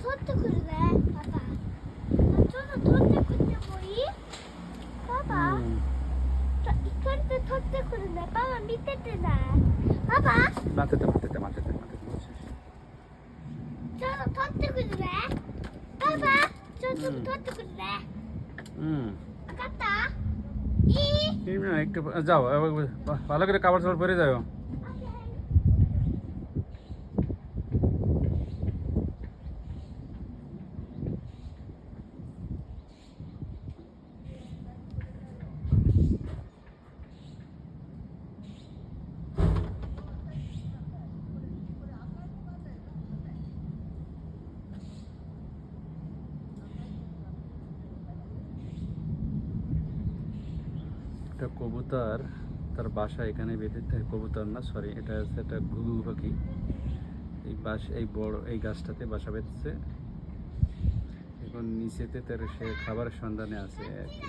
ধরতে করে দেয় বাবা। ধরতে করতে বই বাবা। ইকারতে ধরতে করে দেয় বাবা, মিটেতে না বাবা। মাথাতে চলো ধরতে করে দেয় বাবা। চলো ধরতে করে দেয় কাটা একটু যাও, ভালো করে কাপড় চাপড় পরে যাও। একটা কবুতর তার বাসা এখানে বেঁধে, কবুতর না সরি, এটা হচ্ছে একটা ঘুঘু পাখি। এই বড় এই গাছটাতে বাসা বেঁধেছে। এখন নিচেতে তার সে খাবারের সন্ধানে আছে আর কি।